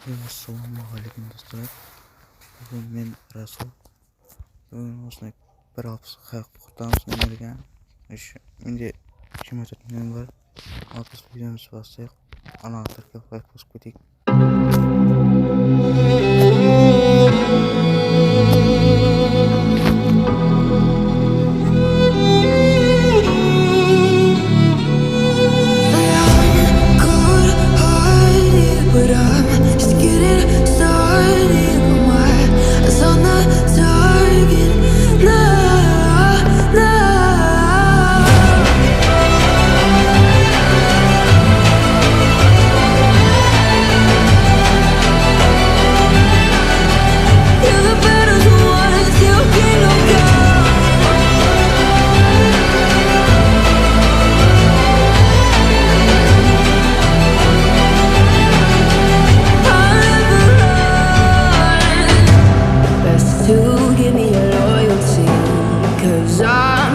Assalomualaikum do'stlar. Bugun men Rasul. Bugun o'zini bir hafta haq qutamiz ekan. Endi 24 men var. Alqış videomiz başlayaq. Ana tarafga bosib ketik.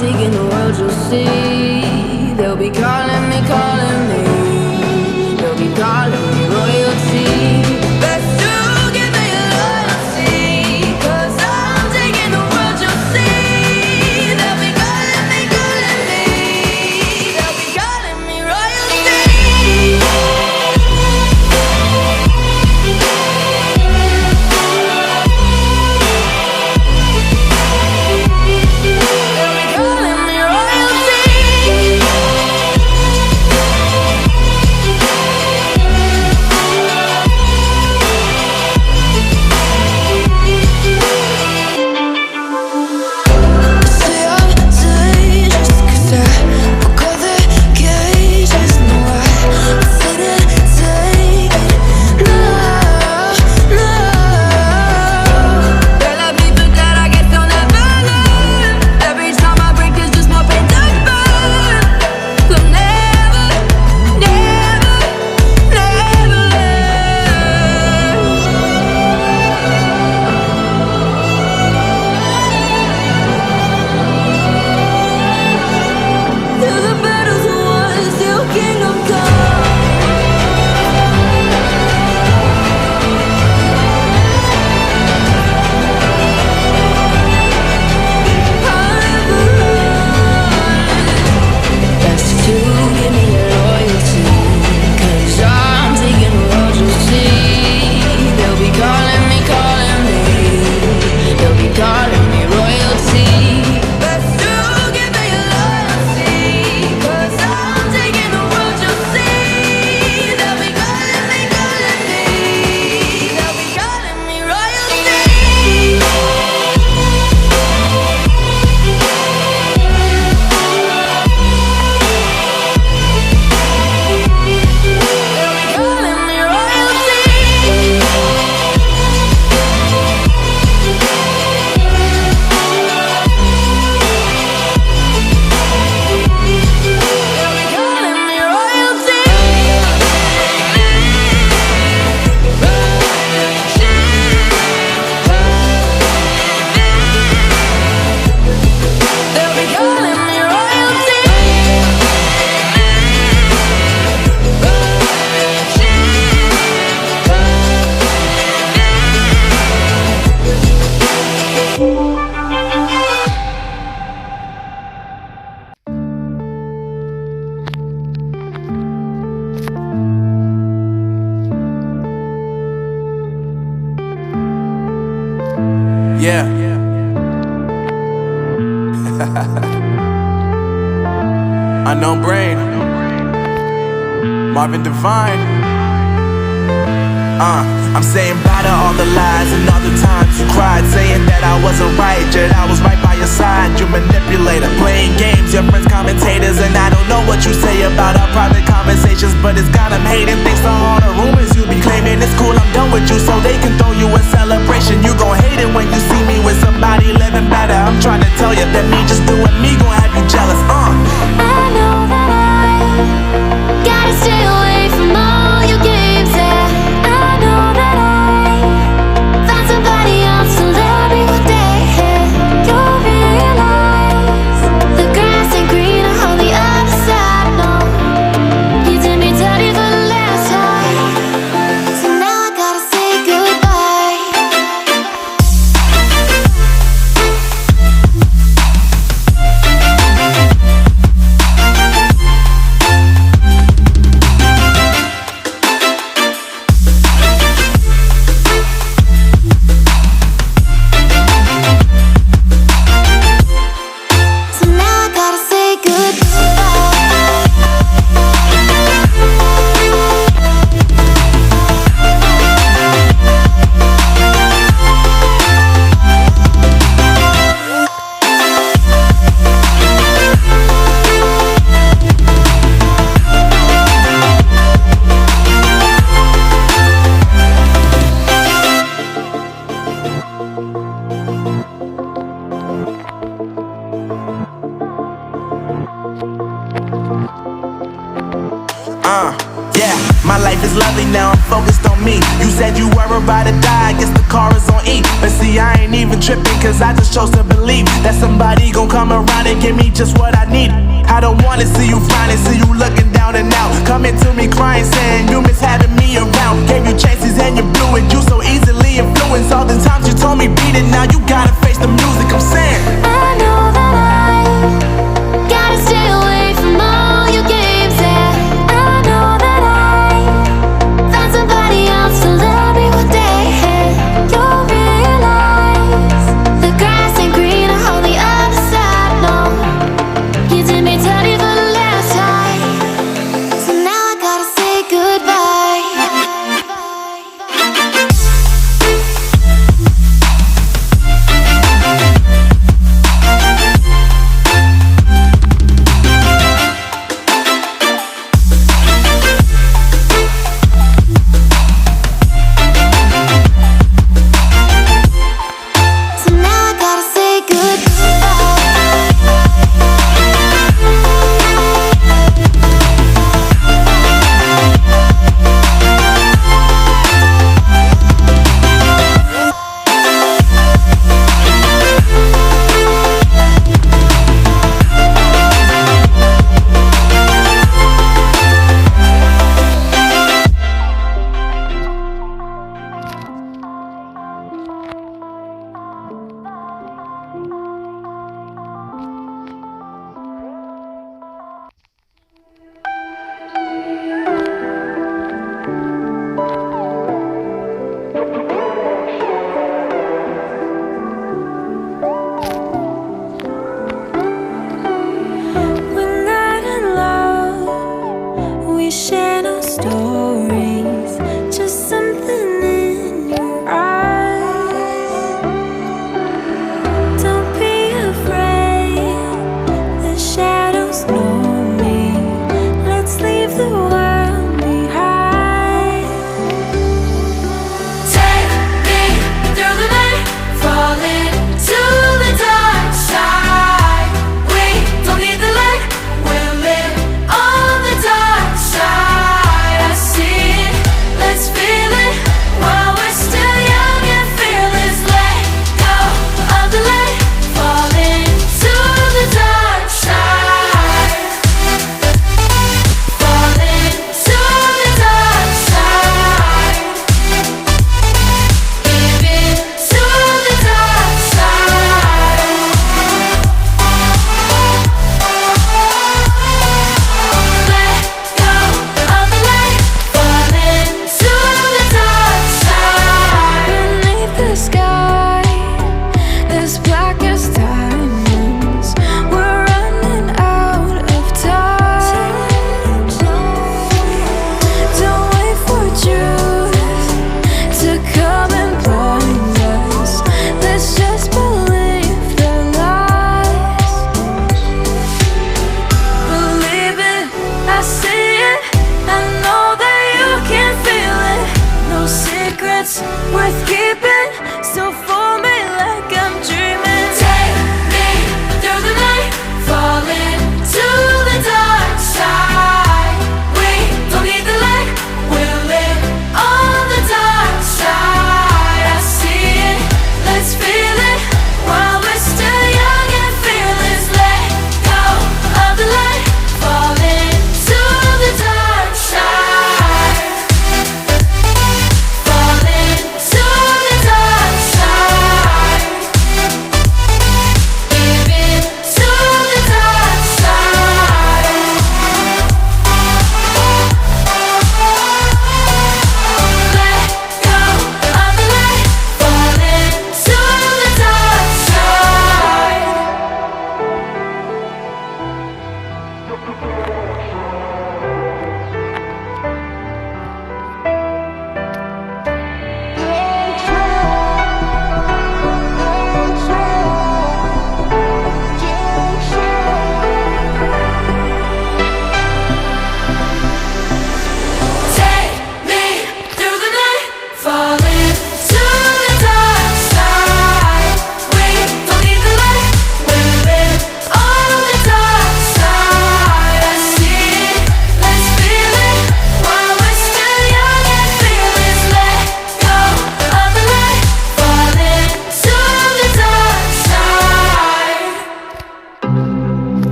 Taking the world, you'll see. They'll be calling me, they'll be calling me royalty. Best to give me your loyalty, 'cause I'm taking the world, you'll see. They'll be calling me, they'll be calling me royalty. Yeah. Unknown Brain, Marvin Devine. I'm saying bye to all the lies and all the times you cried, saying that I wasn't right, yet I was right by your side. You manipulator, playing games, your friends commentators, and I don't know what you say about our private conversations, but it's got them hating. Thanks to all the rumors you be claiming. It's cool, I'm done with you, so they can throw you a celebration. You gon' hate it when you see me with somebody living better. I'm trying to tell you that me just doing me gon' have you jealous. I know that I gotta stay away from all your games. Yeah, I know that I found somebody else to love me one day. You'll realize the grass ain't greener on the other side. No, you did me dirty for the last time. now I'm focused on me. You said you were about to die, I guess the car is on E. But see, I ain't even tripping, cause I just chose to believe that somebody gon' come around and give me just what I need. I don't wanna see you frowning, see you looking down and out, coming to me crying, saying you miss having me around. Gave you chances and you blew it, you so easily influenced. All the times you told me beat it, now you gotta face the music. I'm saying I know that I gotta stay away from all your games. Yeah, I know that I found somebody else to love me one day. You'll realize the grass ain't greener on the other side. No, you did me dirty for the last time, so now I gotta say goodbye.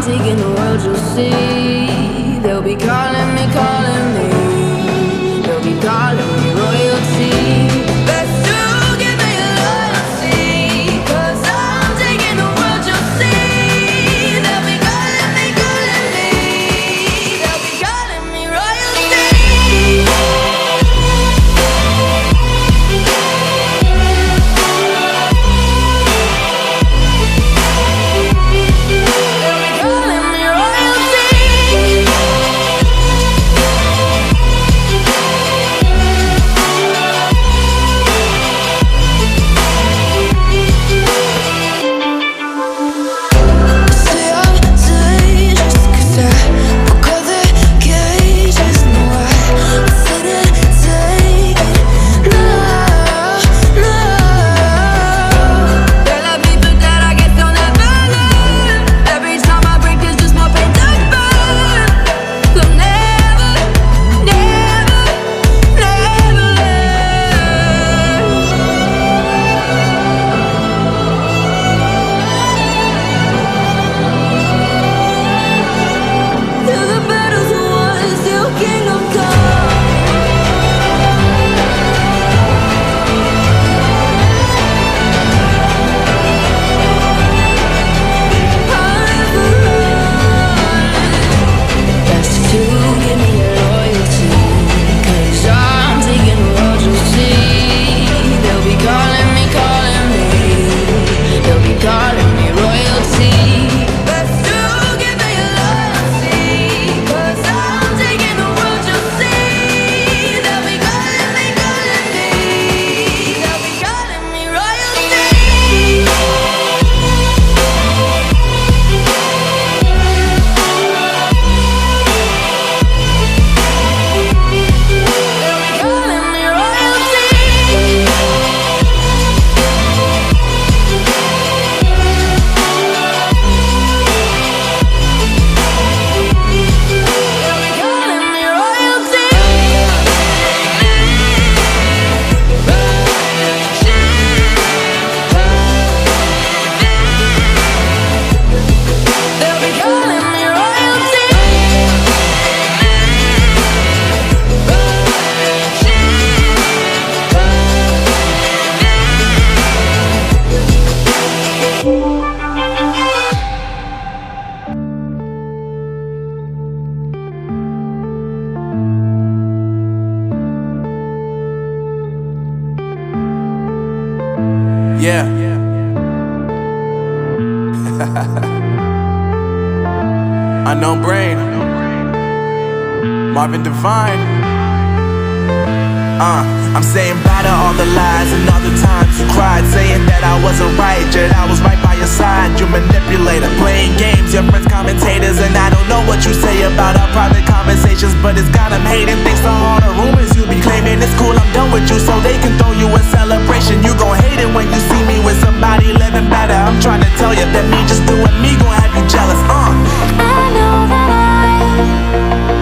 taking the world, you'll see. They'll be calling me, calling me. They'll be calling me royalty. Best to give me your loyalty, 'cause I'm taking the world, you'll see. They'll be calling me, calling me. They'll be calling me royalty. Yeah. Unknown Brain, Marvin Devine. I'm saying bye to all the lies and all the times you cried, saying that I wasn't right, yet I was right by your side. You manipulator, playing games, your friends commentators, and I don't know what you say about our private conversations, but it's got them hating. Thanks to all the rumors you be claiming. It's cool, I'm done with you, so they can throw you a celebration. You gon' hate it when you see me with somebody living better. I'm trying to tell you that me just doing me gon' have you jealous. I know that I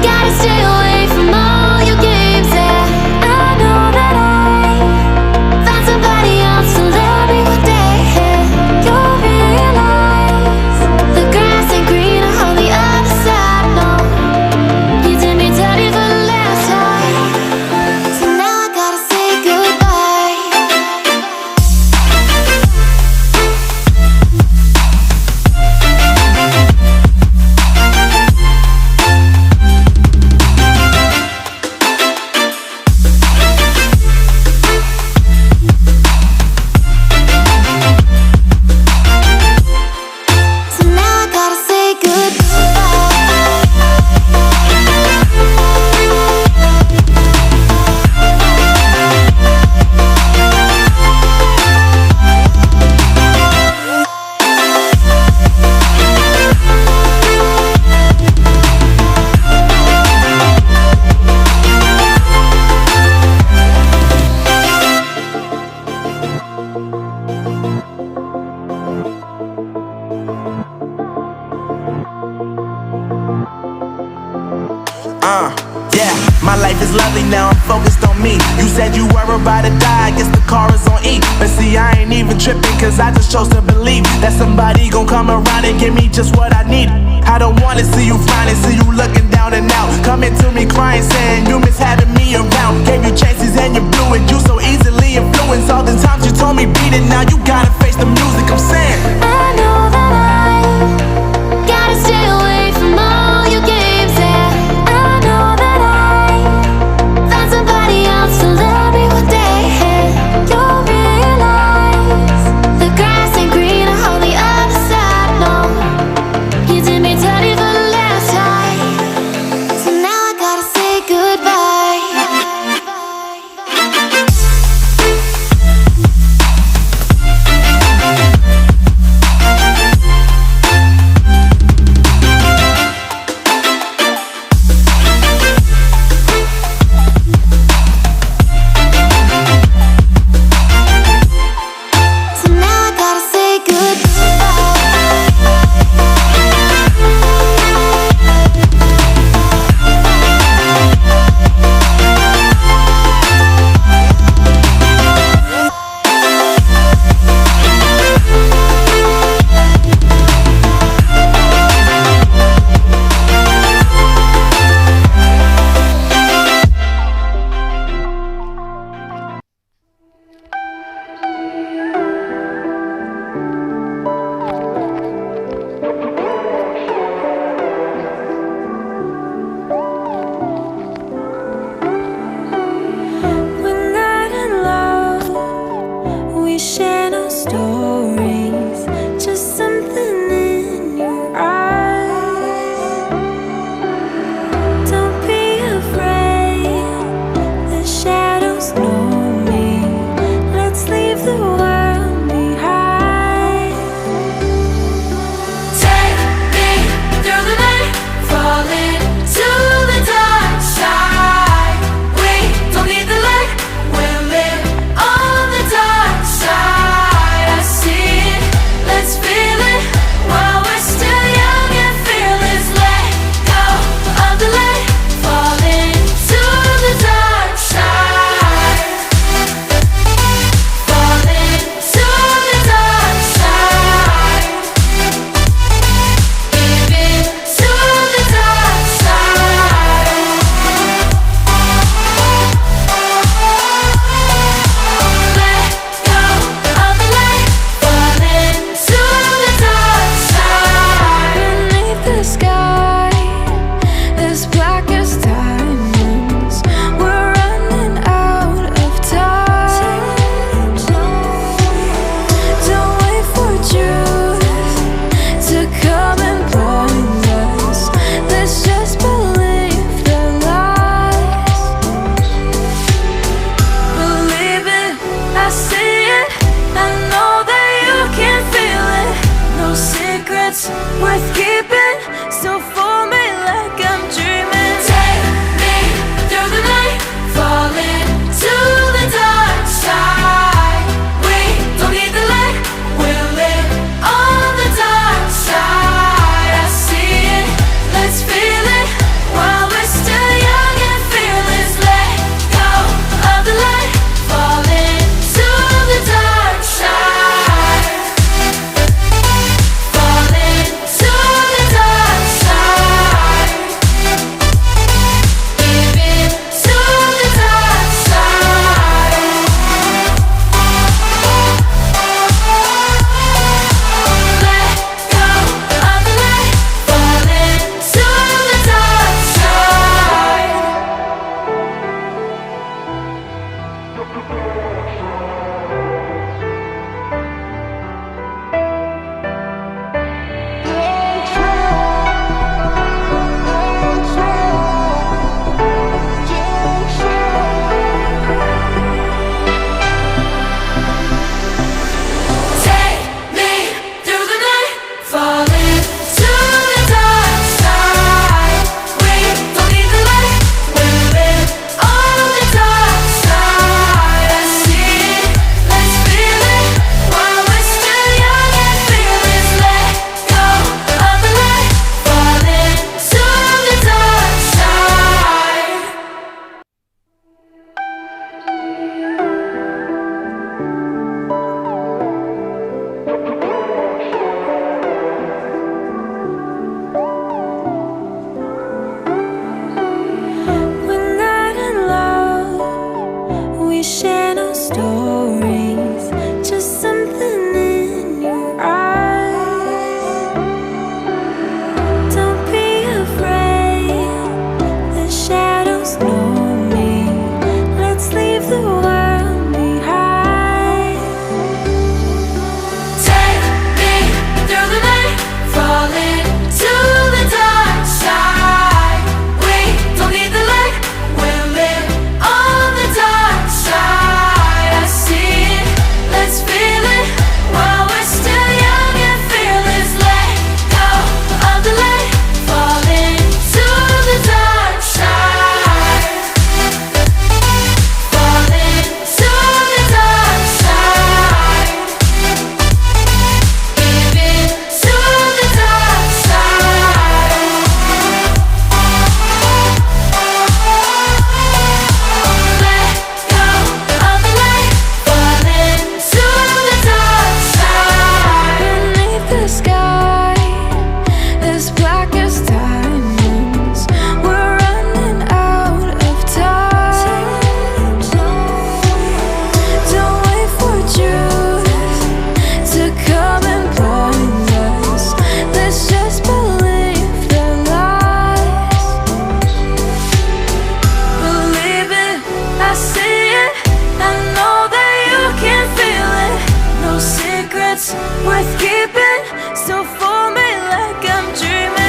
gotta stay away from all your games. Yeah, I know that I found somebody else to love me one day. You'll realize the grass ain't greener on the other side. No, you did me dirty for the last time, so now I gotta say goodbye. So now I gotta say goodbye. Yeah, my life is lovely now, I'm focused on me. You said you were about to die, I guess the car is on E. But see, I ain't even tripping, cause I just chose to believe that somebody gon' come around and give me just what I need. How I don't wanna see you frowning, see you looking down and out. Coming to me crying, saying you miss having me around. Gave you chances and you blew it, you so easily influenced. All the times you told me beat it, now you gotta face the music. I'm saying I know that I gotta stay away from all your games. Yeah, I know that I found somebody else to love me one day. You'll realize the grass ain't greener on the other side. No, you did me dirty for the last time, so now I gotta say goodbye. So now I gotta say We're not in love, we share no stories, just something in your eyes. Don't be afraid, the shadows know me. Let's leave the world behind. Take me through the night, falling to the dark side. We don't need the light, we'll live on the dark side. I see it, let's feel it while we're still young and fearless. Let go of the light, falling to the dark side. Falling to the dark side. Give in to the dark side. Let go of the light, falling to the dark side. Beneath the sky, as black as diamonds, we're running out of time. Don't wait for truth to come and blind us. Let's just believe the lies. Believe it, I see it, I know that you can feel it. No secrets worth keeping, so for me like I'm dreaming. Take me through the night, falling to the dark side. We don't need the light, we'll live on the dark side. I see it, let's feel it while we're still young and fearless. Let go of the light, falling to the dark side. Falling to the dark side. as black as diamonds. We're running out of time. Don't wait for truth to come and blind us. Let's just believe the lies. Believe it, I see it. I know that you can feel it. No secrets worth keeping. So for me like I'm dreaming.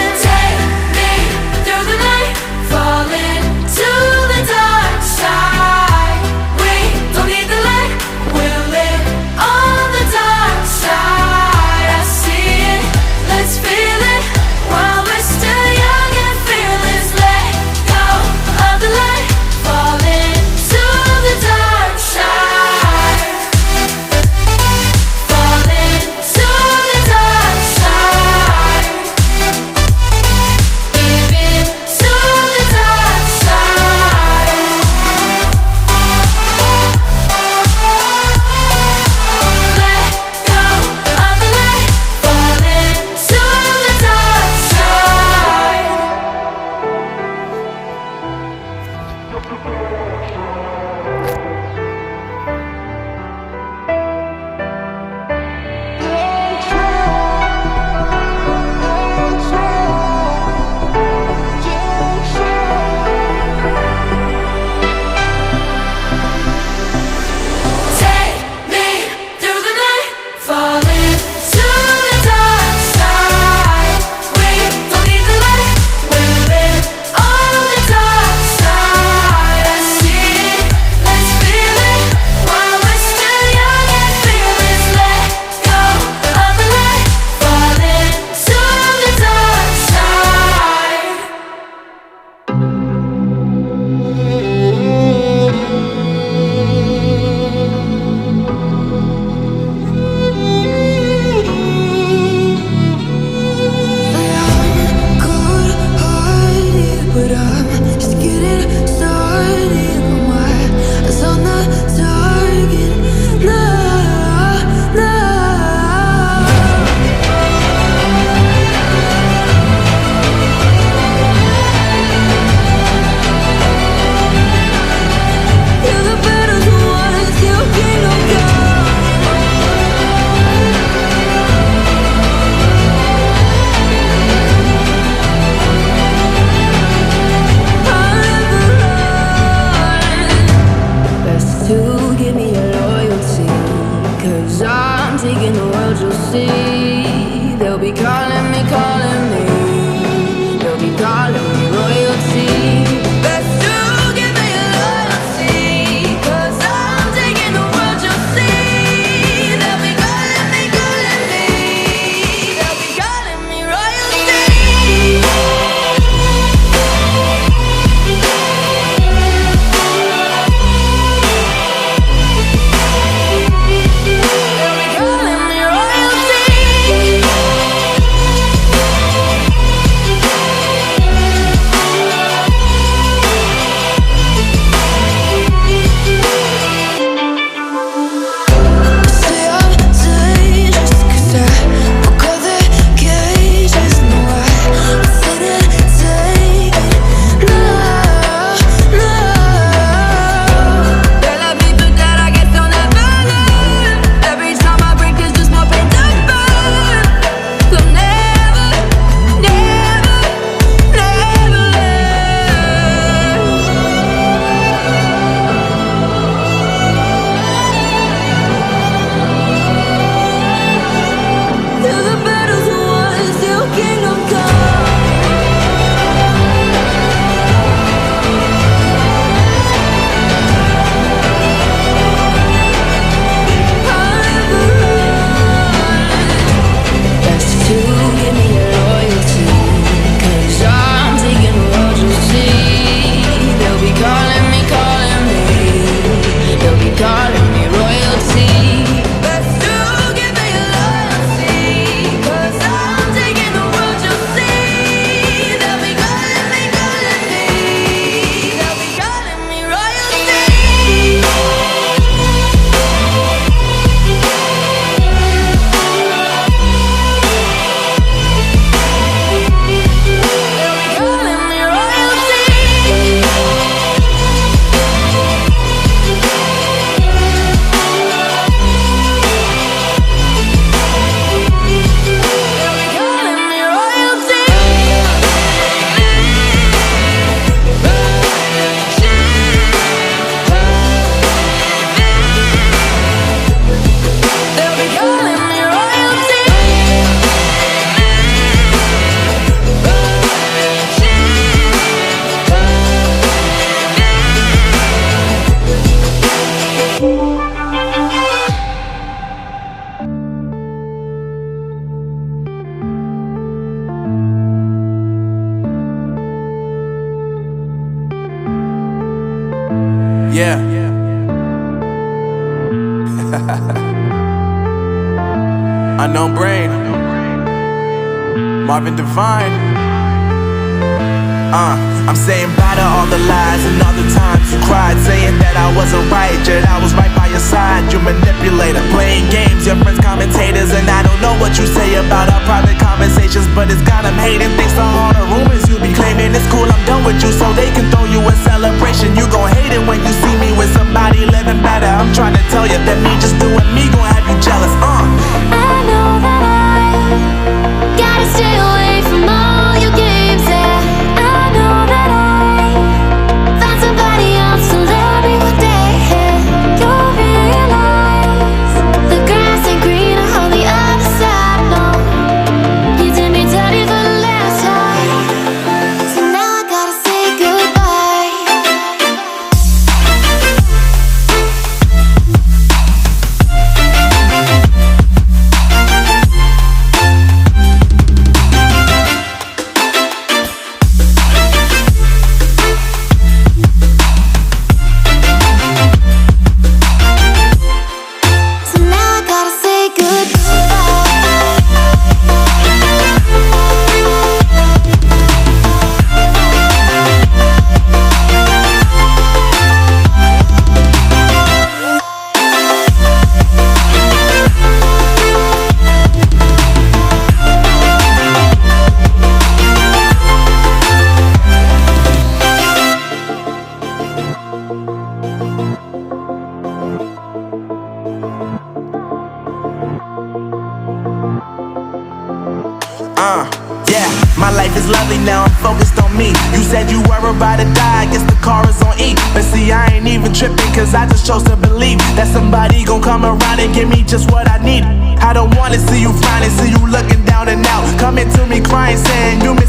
Yeah. Unknown Brain, Marvin Devine. I'm saying bye to all the lies and all the times you cried, saying that I wasn't right, yet I was right by your side. You manipulator, playing games, your friends commentators, and I don't know what you say about our private conversations, but it's got them hating. Thanks to all the rumors you be claiming. It's cool, I'm done with you, so they can throw you a celebration. You gon' hate it when you see me with somebody living better. I'm trying to tell you that me just doing me gon' have you jealous. I know that I gotta stay away from all your games. Yeah, I know that I found somebody else to love me one day. You'll realize the grass ain't greener on the other side. No, you did me dirty for the last time, so now I gotta say goodbye. So now I gotta say Yeah, my life is lovely now, I'm focused on me. You said you were about to die, I guess the car is on E. But see, I ain't even tripping, cause I just chose to believe that somebody gon' come around and give me just what I need. I don't wanna see you frowning, see you looking down and out, coming to me crying, saying you miss